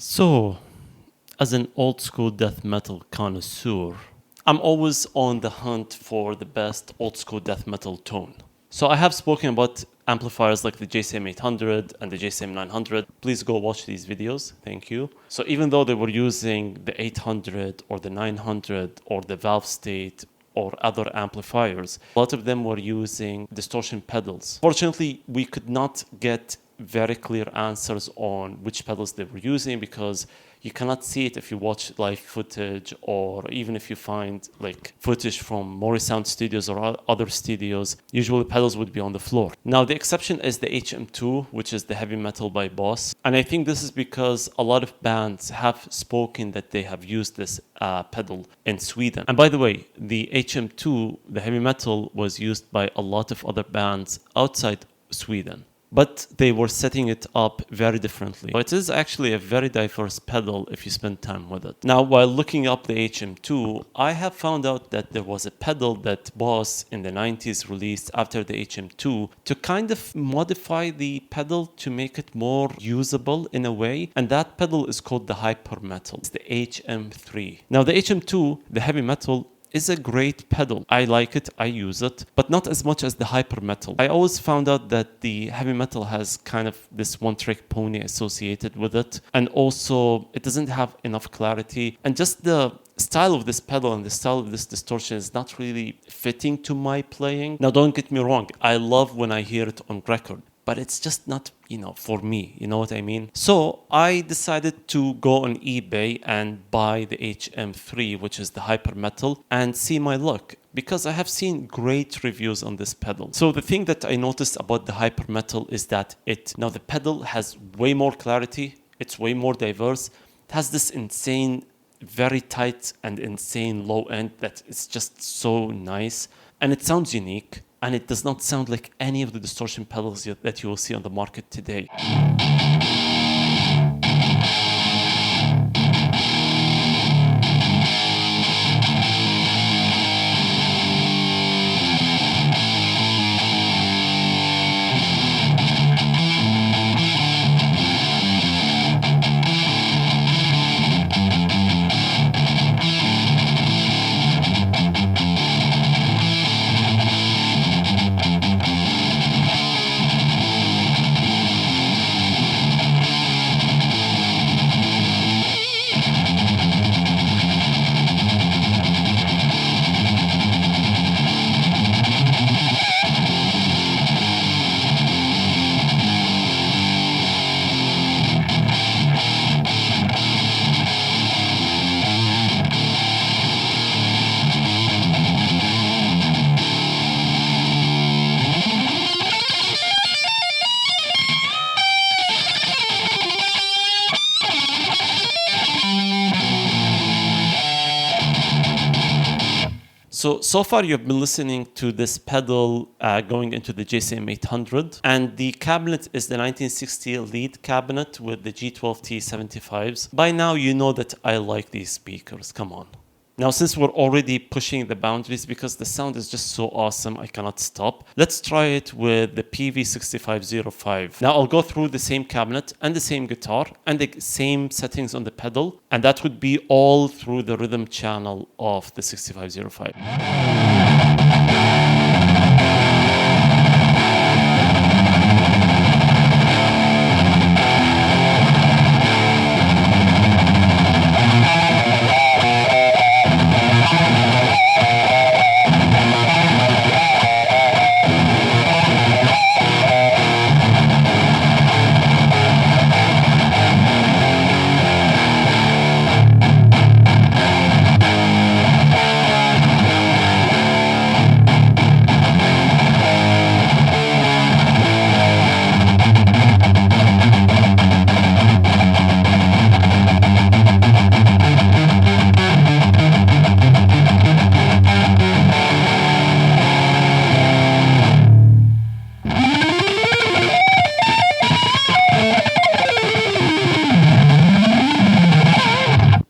So, as an old school death metal connoisseur, I'm always on the hunt for the best old school death metal tone. So, I have spoken about amplifiers like the JCM800 and the JCM900. Please go watch these videos. Thank you. So, even though they were using the 800 or the 900 or the valve state or other amplifiers, a lot of them were using distortion pedals. Fortunately, we could not get very clear answers on which pedals they were using because you cannot see it if you watch live footage, or even if you find like footage from Mori Sound Studios or other studios. Usually pedals would be on the floor. Now the exception is the HM2, which is the heavy metal by Boss, and I think this is because a lot of bands have spoken that they have used this pedal in Sweden. And by the way, the HM2, the heavy metal, was used by a lot of other bands outside Sweden, but they were setting it up very differently. It is actually a very diverse pedal if you spend time with it. Now, while looking up the HM2, I have found out that there was a pedal that Boss in the 90s released after the HM2 to kind of modify the pedal to make it more usable in a way, and that pedal is called the Hyper Metal. It's the HM3. Now, the HM2, the heavy metal, is a great pedal. I like it, I use it, but not as much as the hyper metal. I always found out that the heavy metal has kind of this one-trick pony associated with it, and also it doesn't have enough clarity, and just the style of this pedal and the style of this distortion is not really fitting to my playing. Now don't get me wrong, I love when I hear it on record, but it's just not, for me, you know what I mean? So I decided to go on eBay and buy the HM3, which is the hyper metal, and see my luck, because I have seen great reviews on this pedal. So the thing that I noticed about the hyper metal is that now the pedal has way more clarity, it's way more diverse, it has this insane, very tight and insane low end that is just so nice, and it sounds unique. And it does not sound like any of the distortion pedals that you will see on the market today. So far you've been listening to this pedal going into the JCM800, and the cabinet is the 1960 lead cabinet with the G12T75s. By now you know that I like these speakers, come on. Now, since we're already pushing the boundaries because the sound is just so awesome, I cannot stop, let's try it with the PV6505. Now, I'll go through the same cabinet and the same guitar and the same settings on the pedal, and that would be all through the rhythm channel of the 6505.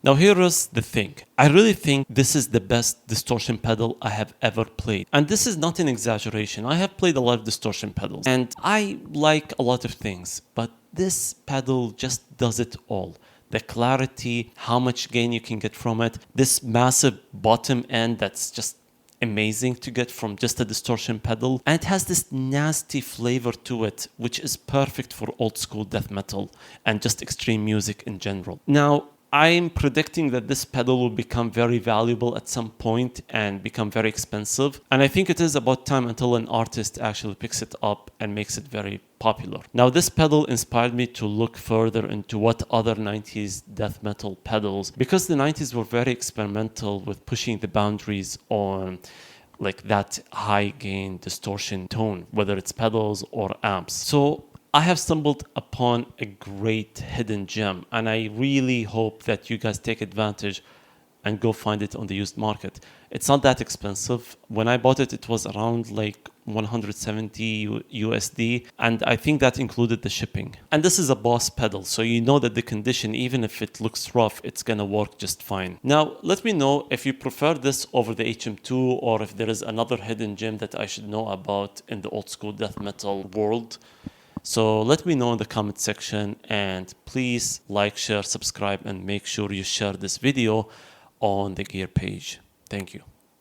Now here is the thing. I really think this is the best distortion pedal I have ever played. And this is not an exaggeration. I have played a lot of distortion pedals and I like a lot of things, but this pedal just does it all. the clarity, how much gain you can get from it. This massive bottom end that's just amazing to get from just a distortion pedal, and it has this nasty flavor to it, which is perfect for old school death metal and just extreme music in general. Now, I'm predicting that this pedal will become very valuable at some point and become very expensive. And I think it is about time until an artist actually picks it up and makes it very popular. Now, this pedal inspired me to look further into what other 90s death metal pedals, because the 90s were very experimental with pushing the boundaries on like that high gain distortion tone, whether it's pedals or amps. So I have stumbled upon a great hidden gem, and I really hope that you guys take advantage and go find it on the used market. It's not that expensive. When I bought it, it was around like 170 USD, and I think that included the shipping. And this is a Boss pedal, so you know that the condition, even if it looks rough, it's gonna work just fine. Now, let me know if you prefer this over the HM2, or if there is another hidden gem that I should know about in the old school death metal world. So let me know in the comment section, and please like, share, subscribe, and make sure you share this video on the gear page. Thank you.